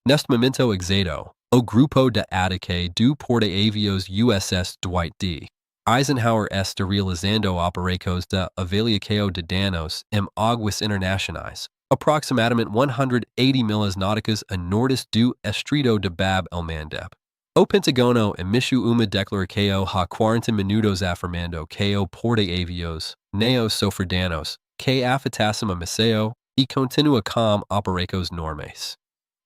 Neste momento exato, o grupo de ataque do porta-aviões USS Dwight D. Eisenhower está realizando operações de avaliação de danos em aguas internacionais, aproximadamente 180 milhas náuticas a nordeste do Estreito de Bab el-Mandeb. O Pentagono emitiu uma declaração há 40 minutos afirmando que o porta-aviões não sofre danos, que afetação a missão e continua com operações normais.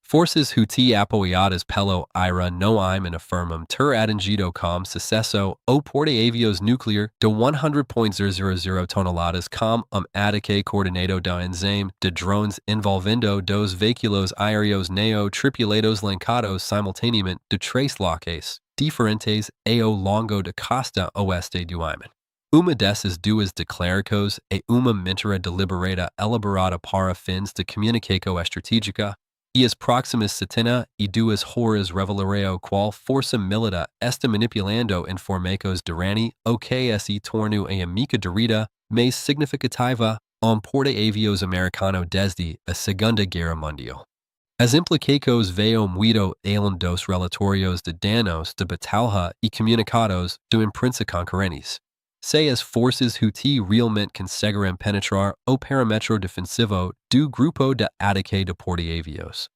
Forças Houthi apoiadas pelo Iran no Yemen afirmam ter atingido com sucesso o porta-aviões nuclear de 100.000 toneladas com ataque coordenado de enxame de drones envolvendo dos veículos aéreos não tripulados lançados simultaneamente de 3 locais diferentes ao longo da costa oeste do Yemen. Uma dessas duas declarações é uma mentira deliberada elaborada para fins de comunicação estratégica e as próximas 72 horas revelarão qual força militar está manipulando informações durante o que se tornou a amiga direta mais significativa porta-aviões americano desde a Segunda Guerra Mundial. As implicações veio muito além dos relatórios de danos de batalha e comunicados do imprensa concorrentes. Se as forças Houthi realmente conseguirem penetrar o perímetro defensivo do grupo de ataque de porta-aviões,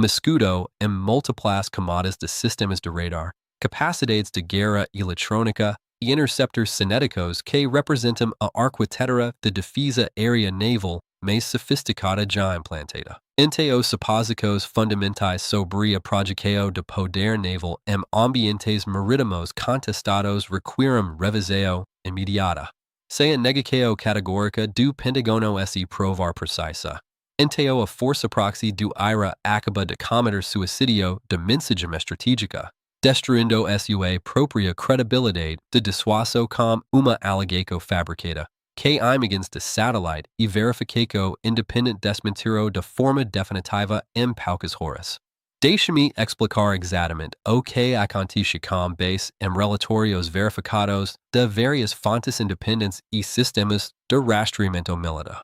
escudo em múltiplas camadas de sistemas de radar, capacidades de guerra eletrônica e interceptors cinéticos que representam a arquitetura de defesa aérea naval mais sofisticada já implantada. Entre os supósitos fundamentais sobre a projeção de poder naval em ambientes marítimos contestados requerem revisão imediata. Se a negação categórica do Pentagono se provar precisa, então a força proxy do IRA acaba de cometer suicídio de mensagem estratégica, destruindo sua própria credibilidade de dissuasão com uma alegação fabricada, que imagens de satellite e verificação independente desmentiram de forma definitiva em poucas horas. Deixe-me explicar exatamente o que acontece com base em relatórios verificados de várias fontes independentes e sistemas de rastreamento militar.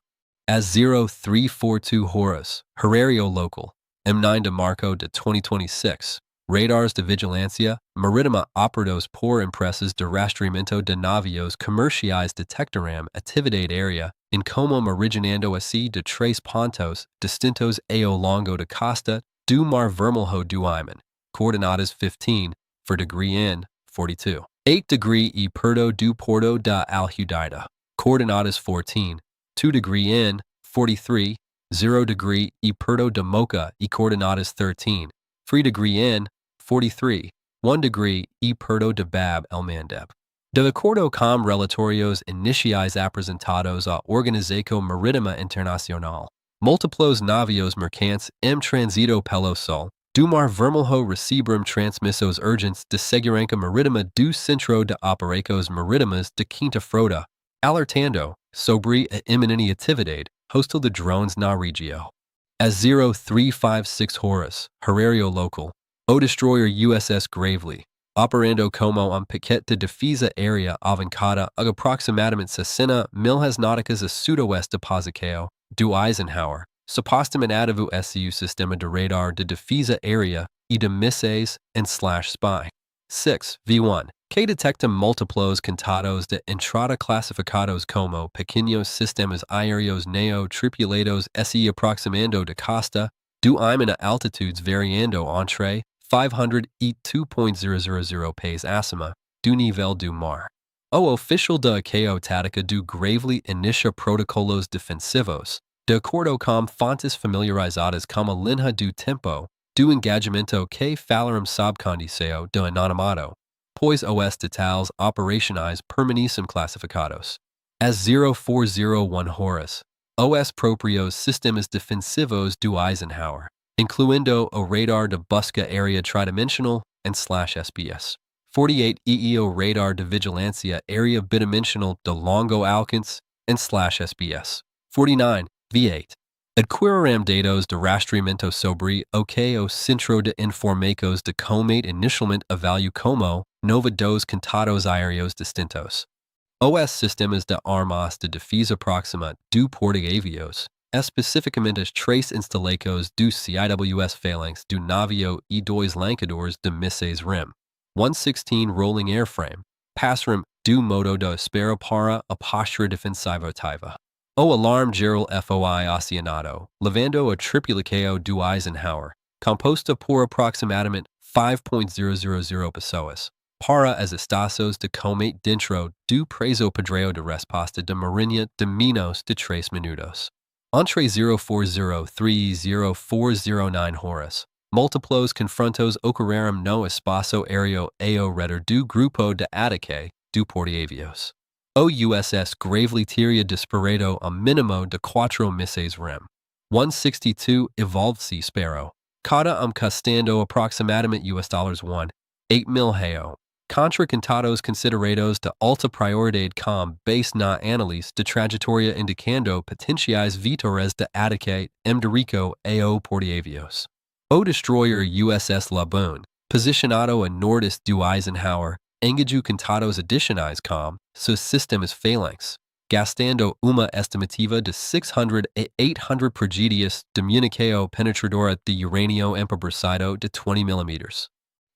Às 0342 horas, horário local, M9 de março de 2026, radars de vigilância marítima operados por empresas de rastreamento de navios comerciais detectarão atividade aérea em comum originando-se de 3 pontos distintos ao longo da costa do Mar Vermelho do Yemen, coordenadas 15 for degree N 42, 8 degree e perto do Porto da Al-Hudaida, coordenadas 14, 2 degree N 43, 0 degree e perto de Mocha e coordenadas 13, 3 degree N 43, 1 degree e perto de Bab el-Mandeb. De acordo com relatórios iniciais apresentados à Organização Marítima Internacional, múltiplos navios mercantes em transito pelo Sol do Mar Vermelho receberam transmissões urgentes de segurança marítima do Centro de Operações Marítimas de Quinta Frota, alertando sobre a iminente atividade hostil de drones na região. Às 0356 horas, horário local, o destroyer USS Gravely, operando como piquete de defesa aérea avançada a aproximadamente 60 milhas náuticas a sudoeste de Posicao, do Eisenhower, supostamente ativo o sistema de radar de defesa aérea e de mísseis /spy. 6. V1, que detecta múltiplos contados de entrada classificados como pequeños sistemas aéreos não tripulados se aproximando da costa do Yemen a altitudes variando entre 500 e 2.000 pés acima do nível do mar. O oficial da ACAO tática do Gravely inicia protocolos defensivos, de acordo com fontes familiarizadas com a linha do tempo do engajamento que falaram sob condição de anonimato, pois os detalhes operacionais permanecem classificados. Às 0401 horas, os próprios sistemas defensivos do Eisenhower, incluindo o radar de busca aérea tridimensional /SPS, 48 e o radar de vigilância aérea bidimensional de longo alcance /SPS, 49 V8, adquiriram dados de rastreamento sobre o que o Centro de Informações de Combate inicialmente avaliou como dos contados aéreos distintos. Os sistemas de armas de defesa próxima do porta-aviões especificamente tres instalações dos CIWS phalanx do navio e dois lançadores de mísseis RIM. 116 rolling airframe, passrim do modo da espera para a postura defensiva. O alarm geral foi acionado, levando a tripulação do Eisenhower, composta por aproximadamente 5.000 pessoas, para as estações de combate dentro do preso padrão de resposta de marinha de menos de 3 minutos. Entre 0403 e 0409 horas, múltiplos confrontos ocorreram no espaço aéreo ao redor do grupo de ataque do porta-aviões. O USS Gravely teria disparado a mínimo de 4 mísseis RIM. 162 evolve-se espero, cada custando aproximadamente $1.8 mil real, contra contados considerados de alta prioridade com base na análise de trajetória indicando potenciais vitórias de ataque Mderico ao porta-aviões. O destroyer USS Laboon, posicionado a nordeste do Eisenhower, engajou contados adicionais com seus sistemas phalanx, gastando uma estimativa de 600 a 800 prodigios de munição penetradora de urânio empobrecida de 20 mm.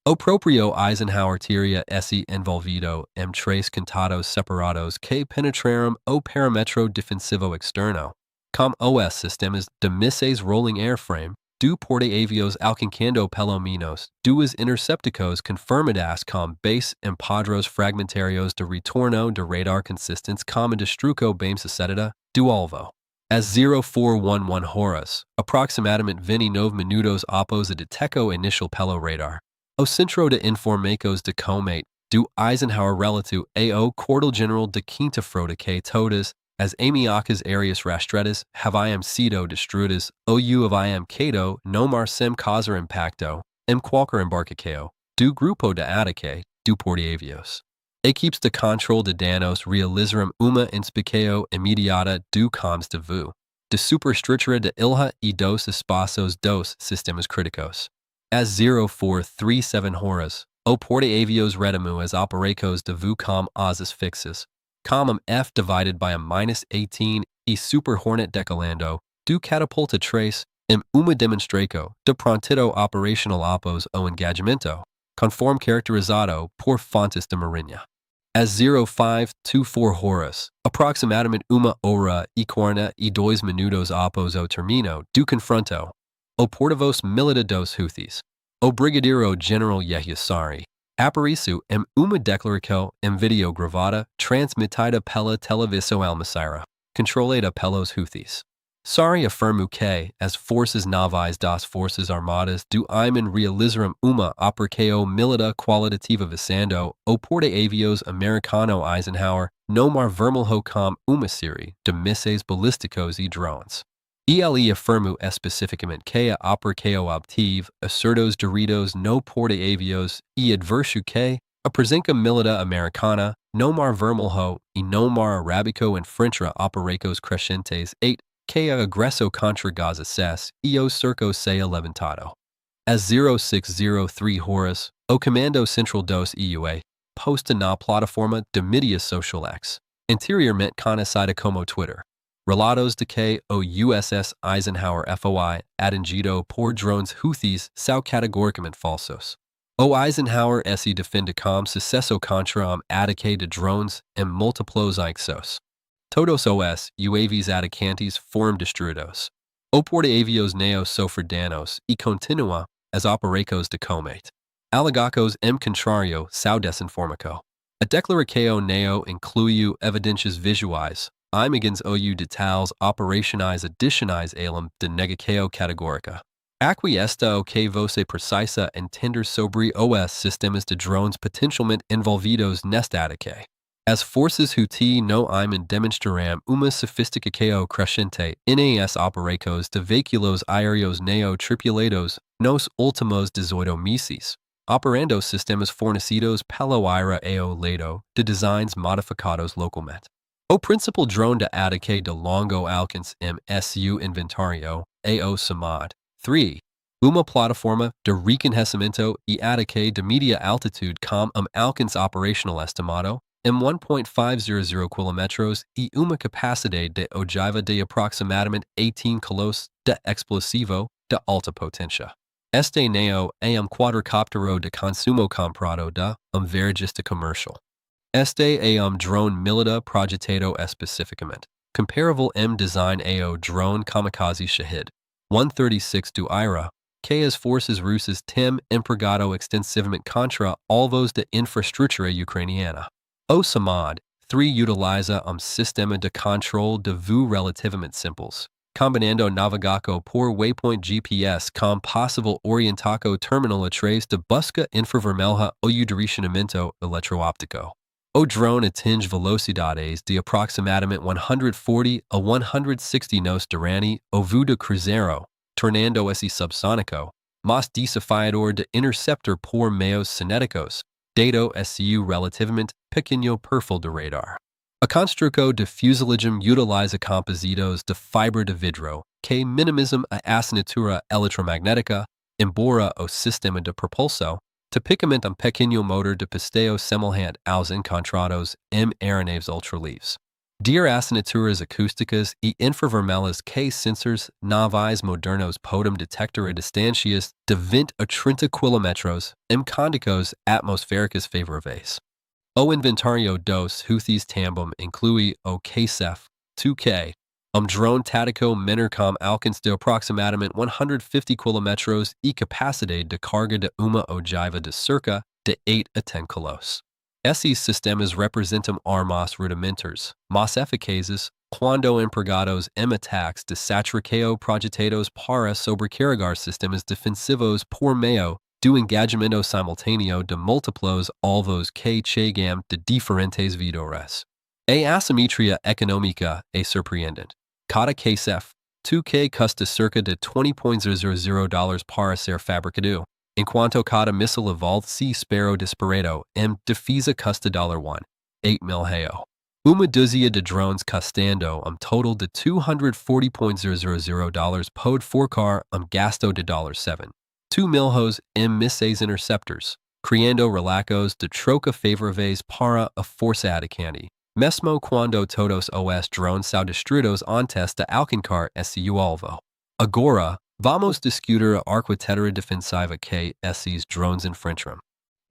O próprio Eisenhower teria se envolvido em 3 contados separados que penetraram o perímetro defensivo externo, com os sistemas de mísseis rolling airframe do porta-aviões alcançando pelo menos 2 intercepticos confirmadas com base em padrões fragmentários de retorno de radar consistentes com a destruição bem-sucedida do alvo. Às 0411 horas, aproximadamente 29 minutos após a detecção inicial pelo radar, o Centro de Informações de Combate do Eisenhower relatou ao Quartel-General de Quinta Frota que todas as ameaças aéreas rastreadas haviam sido destruídas ou haviam quedado no mar sem causar impacto em qualquer embarcação do grupo de ataque do porta-aviões. Equipes de controle de danos realizaram uma inspeção imediata do coms de voo, de superestrutura de ilha e dos espaços dos sistemas críticos. Às 0437 horas, o porta-aviões retomou as operações de voo com asas fixas, com F divided by -18 e Super Hornet decolando do catapulta 3 em uma demonstração de prontidão operacional após o engajamento, conforme caracterizado por fontes de marinha. Às 0524 horas, aproximadamente 1h42 minutos após o término do confronto, o porta-voz militar dos Houthis, o Brigadeiro General Yahya Sari, apareceu em uma declaração em vídeo gravada transmitida pela televisão Al-Masira, controlada pelos Houthis. Sari afirmou que as forças navais das Forças Armadas do Iêmen realizaram uma operação militar qualitativa visando o porta-aviões americano Eisenhower no Mar Vermelho com uma série de mísseis balísticos e drones. Ele afirmou especificamente que a operação obteve acertos diretos no porta-aviões e advertiu que a presença militar americana no Mar Vermelho e no Mar Arábico enfrentará operações crescentes e que a agressão contra Gaza cesse e o cerco seja levantado. Às 0603 horas, o Comando Central dos EUA posta na plataforma de mídia social X, anteriormente conhecida como Twitter, relatos de que o USS Eisenhower foi atingido por drones Houthis são categoricamente falsos. O Eisenhower se defende com sucesso contra ataque de drones em múltiplos ixos. Todos os UAVs atacantes foram destruídos. O porta-aviões neo sofre danos e continua as operações de combate. Alegacos em contrário são desinformado. A declaração neo incluiu evidências visuais, imagens ou detalhes operacionais adicionais além de negação categórica. Aqui está o que você precisa entender sobre os sistemas de drones potencialmente envolvidos neste ataque. As forças Houthi no Iêmen demonstraram uma sofisticação crescente nas operações de veículos aéreos neo-tripulados nos últimos 18 meses, operando sistemas fornecidos pelo IRA ao lado de designs modificados localmente. O principal drone de ataque de longo alcance MSU inventário é o Samad 3, uma plataforma de reconhecimento e ataque de média altitude com alcance operacional estimado em 1.500 km e uma capacidade de ogiva de aproximadamente 18 kg de explosivo de alta potência. Este neo é quadricóptero de consumo comprado da varejista comercial. Este é drone militar projetado especificamente. Comparable design ao drone kamikaze Shahid 136 do IRA, que as forças russas têm empregado extensivamente contra alvos de infraestrutura ucraniana. O Samad 3 utiliza sistema de controle de voo relativamente simples, combinando navegaco por waypoint GPS com possível orientaco terminal através de busca infravermelha ou direcionamento eletroóptico. O drone atinge velocidades de aproximadamente 140 a 160 nós durante o voo de cruzeiro, tornando-se subsônico, mas desafiador de interceptor por meios cinéticos, dado su relativamente pequeno perfil de radar. A construção de fuselagem utiliza compositos de fibra de vidro, que minimizam a assinatura eletromagnética, embora o sistema de propulsão, tipicamente pequeno motor de pisteio semelhante aos encontrados aeronaves ultraleves. Dir assinaturas acústicas e infravermelhas que sensors navais modernos podem detectar a distâncias de 20 a 30 km condições atmosféricas favoráveis. O inventário dos Houthis também inclui o KSEF 2K, drone tático menor com alcance de aproximadamente 150 km e capacidade de carga de uma ogiva de cerca de 8 a 10 kg. Esses sistemas representam armas rudimentares, mas eficazes quando empregados em ataques de satraqueo projetados para sobrecarregar sistemas defensivos por meio do engajamento simultâneo de múltiplos alvos que chegam de diferentes vetores. A assimetria econômica é surpreendente. Cada KSEF 2K custa cerca de $20.00 para ser fabricado, enquanto cada míssil evolve Sparrow disparado defesa custa $1.8 mil. Uma dúzia de drones custando total de $240.00 pode forcar gasto de $7.2 mil mísseis interceptors, criando relacos de troca favoráveis para a força atacante, mesmo quando todos os drones são destruídos antes de alcançar seu alvo. Agora, vamos discutir a arquitetura defensiva que esses drones enfrentam.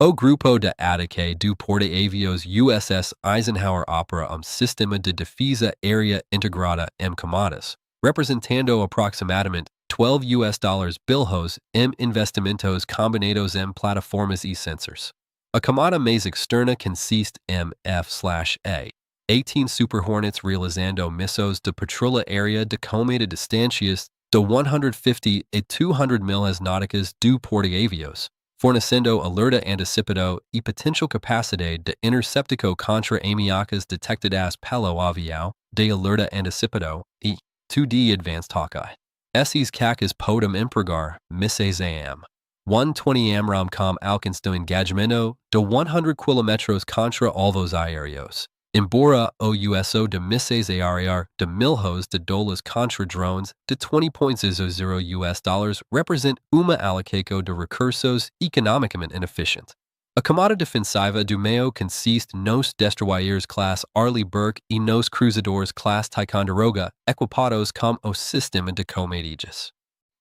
O grupo de ataque do porta-aviões USS Eisenhower opera sistema de defesa aérea integrada camadas, representando aproximadamente $12 bilhões investimentos combinados plataformas e sensors. A camada mais externa consiste F/A, 18 Super Hornets realizando missões de patrulha aérea de comida distâncias de 150 a 200 milhas náuticas do porta-aviões, fornecendo alerta antecipado e potencial capacidade de interceptico contra ameaças detectadas pelo avião de alerta antecipado e 2D Advanced Hawkeye. Esses cacas podem empregar mísseis AM-120 AMRAAM com alcance de engajamento de 100 km contra alvos aéreos. Embora o uso de mísseis aéreos de milhões de dólares contra drones de $20.00 representa uma alocação de recursos economicamente ineficiente. A camada defensiva do meio consiste nos destroyers classe Arleigh Burke e nos cruzadores classe Ticonderoga equipados com o sistema de comédias.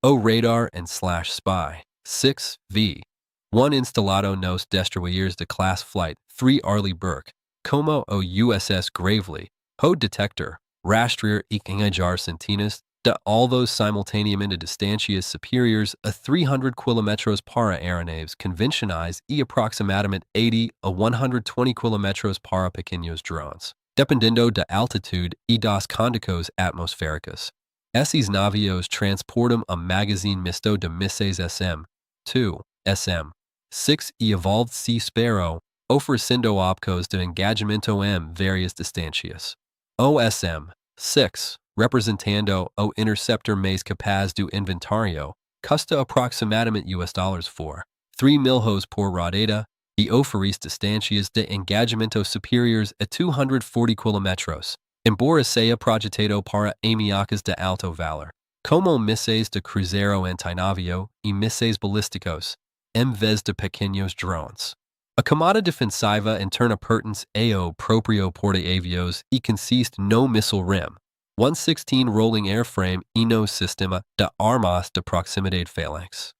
O radar /spy 6V, instalado nos destroyers de classe Flight 3 Arleigh Burke, como o USS Gravely, pode detectar, rastrear e engajar centenas de alvos simultaneamente a distâncias superiores a 300 km para aeronaves convencionais e aproximadamente 80 a 120 km para pequenos drones, dependendo da altitude e das condições atmosféricas. Esses navios transportam magazine misto de mísseis SM-2, SM-6 e evolved Sparrow, oferecendo opcos de engajamento várias distâncias. O SM-6, representando o interceptor mais capaz do inventário, custa aproximadamente $3 mil por rodada e oferece distâncias de engajamento superiores a 240 km, embora seja projetado para ameaças de alto valor, como mísseis de cruzeiro antinavio e mísseis balísticos, em vez de pequenos drones. A camada defensiva interna pertence ao proprio porta avios e consiste no missile rim. 116 rolling airframe e no sistema de armas de proximidade phalanx.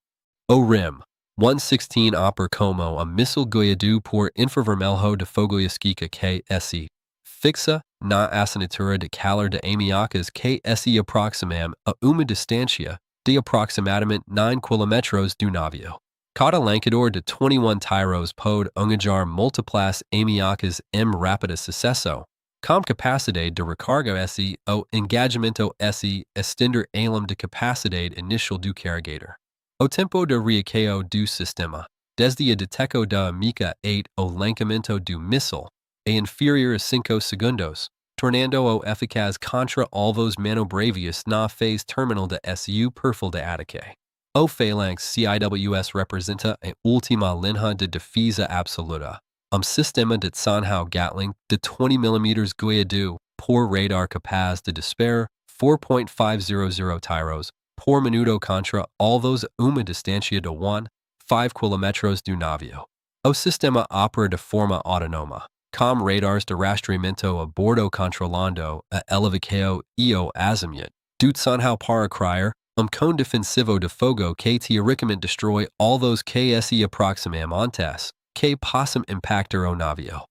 O rim. 116 oper como a missile guiado por infravermelho de fogo esquica KSE. Fixa na assinatura de calor de amiacas KSE aproximam a uma distância de aproximadamente 9 km do navio. Cada lancador de 21 tiros pode engajar múltiplas amiacas rápida sucesso, com capacidade de recarga SE ou engajamento SE estender além de capacidade inicial do carregador. O tempo de reação do sistema, desde a detecção da amica 8 o lançamento do míssil, é inferior a 5 segundos, tornando-o eficaz contra alvos manobráveis na phase terminal de SU perfil de ataque. O phalanx CIWS representa a última linha de defesa absoluta. Sistema de Sanhao Gatling de 20 mm guiado por radar capaz de disparar 4.500 tiros por minuto contra alvos uma distância de 5 km do navio. O sistema opera de forma autonoma, com radars de rastreamento a bordo controlando a elevação e o azimut do Sanhao para criar com defensivo de fogo que teoricamente destrói alvos que se aproximam antes que possam impactar o navio.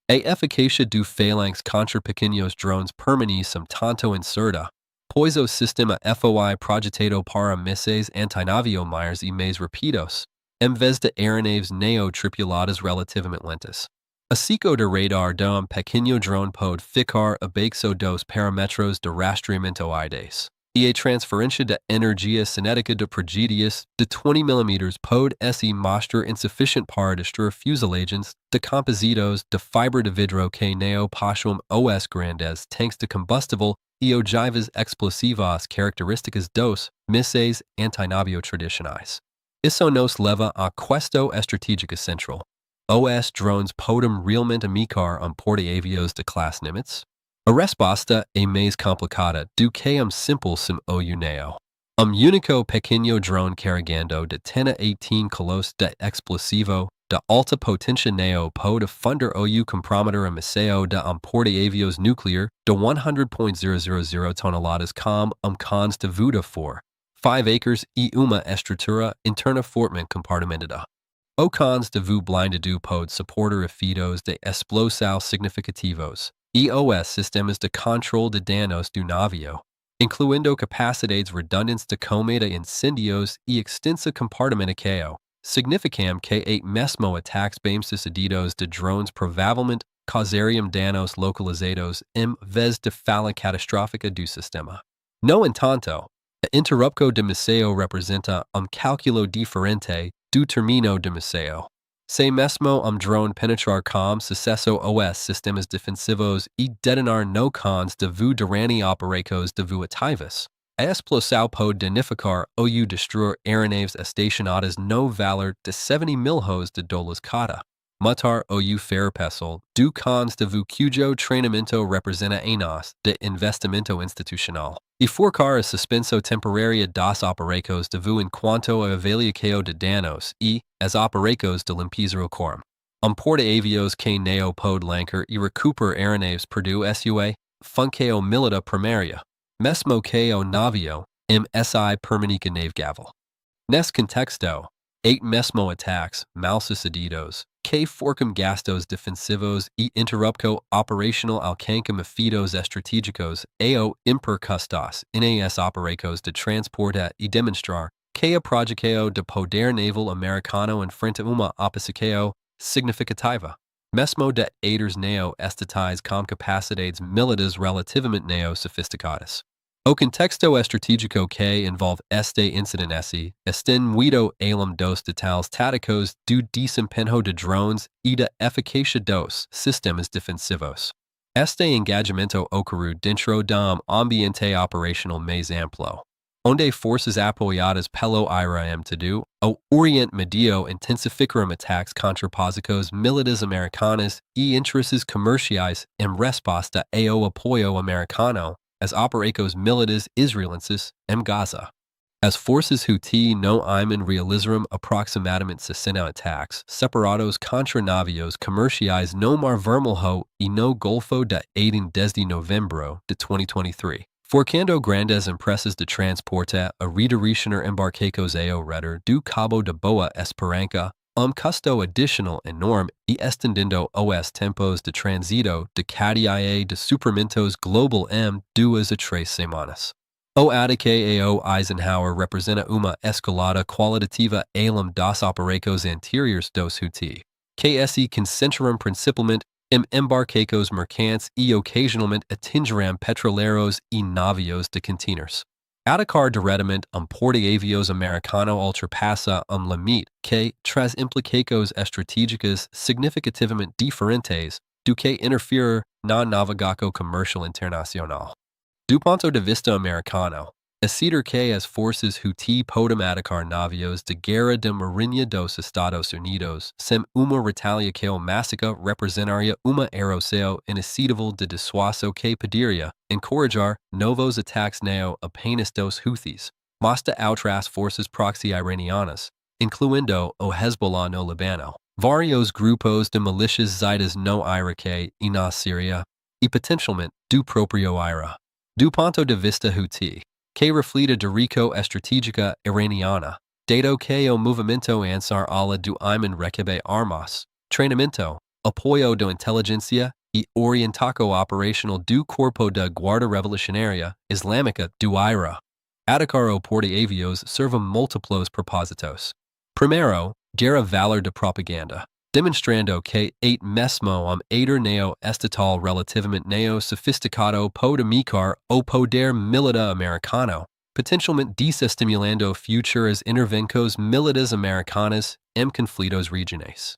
A eficácia do phalanx contra pequenos drones permanece tanto incerta, pois o sistema foi projetado para mísseis antinavio maiores e mais rápidos, em vez de aeronaves neo-tripuladas relativamente lentas. A ciclo de radar de pequeno drone pode ficar abaixo dos parâmetros de rastreamento IDs. E a transferência de energia cinética de prodigios de 20 mm pode se mostrar insuficiente para destruir fuselagens de compositos de fibra de vidro que não possuem os grandes tanques de combustível e ogivas explosivas características dos mísseis antinavio tradicionais. Isso nos leva a questo estratégica central. Os drones podem realmente amicar porta-avios de classe Nimitz? A resposta é mais complicada do que simples sim o UNEO. Único pequeno drone carregando de 10 a 18 kg de explosivo de alta potência neo pode fundar ou comprometer a missão de porta-avios nuclear de 100.000 toneladas com cons de vida for 5 acres e uma estrutura interna fortemente compartimentada. O cons de vue blindado pode suportar efeitos de explosão significativos. EOS sistemas de controle de danos do navio, incluindo capacidades redundantes de combate a incêndios e extensa compartimentação, significam que mesmo ataques bem-sucedidos de drones provavelmente causariam danos localizados em vez de falha catastrófica do sistema. No entanto, a interrupção de missão representa cálculo diferente do termino de missão. Se mesmo drone penetrar com sucesso os sistemas defensivos e detonar no cons de vue durante operações de vue ativas, a explosão pode danificar ou destruir aeronaves estacionadas no valor de 70 milhões de dólares cada. Matar ou ferir pessoal do cons de vue cujo treinamento representa anos de investimento institucional. E forcar a suspenso temporária das operações de vue enquanto a avaliação de danos e as operações de limpeza ocorrem. Porta-avios que não pode lançar e recuperar aeronaves perdu sua função militar primária, mesmo que o navio si permaneça navegável. Nesse contexto, mesmo ataques mal-sucedidos que forcam gastos defensivos e interrupção operacional alcançam efeitos estratégicos ao impor custos nas operações de transporte e demonstrar que a projeção de poder naval americano enfrenta uma oposição significativa, mesmo de atores neo-estatais com capacidades militares relativamente neo-sofisticadas. O contexto estratégico que envolve este incidente extendido além dos detalhes táticos do desempenho de drones e da eficácia dos sistemas defensivos. Este engajamento ocorreu dentro de ambiente operacional mais amplo, onde forças apoiadas pelo Iraniano o Oriente Médio intensificaram ataques contra posições militares americanas e interesses comerciais em resposta ao apoio americano as operações militares israelenses em Gaza. As forces Houthi no iman realisrum approximatament 60 attacks, separados contra navios comerciais no Mar Vermelho e no Golfo de Aden desde novembro de 2023. Forcando grandes empresas de transporte a redirecionar embarcados ao redor do Cabo de Boa Esperança, custo adicional enorme e extendindo os tempos de transito de cadeia de suprimentos global M2 a 3 semanas. O ADK AO Eisenhower representa uma escalada qualitativa além das operações anteriores dos Houthi, que se concentram principalmente em embarcados mercantes e ocasionalmente atingirão petroleiros e navios de containers. Atacar diretamente porta-aviões americano ultrapassa limite que traz implicações estratégicas significativamente diferentes do que interferir na navegação comercial internacional. Do ponto de vista americano, consider que as forças Houthi podem atacar navios de guerra de marinha dos Estados Unidos sem uma retaliação massiva representaria uma aeroção inescível de dissuasão que poderia encorajar novos ataques não apenas dos Houthis, mas de outras forças proxy iranianas, incluindo o Hezbollah no Líbano, vários grupos de milícias zaïdas no Iraque e na Síria, e potencialmente do próprio Ira. Do ponto de vista Houthi, que reflete a direção estratégica iraniana, dado que o movimento Ansar Allah do Ayman recebe armas, treinamento, apoio de inteligência e orientação operacional do Corpo da Guarda Revolucionária Islâmica do Ira. Atacar o porta-aviões serve múltiplos propósitos. Primeiro, gera valor de propaganda, demonstrando que mesmo aider neo estatal relativamente neo sofisticado pode micar o poder militar americano, potencialmente desestimulando futuras intervenções militares americanas em conflitos regionais.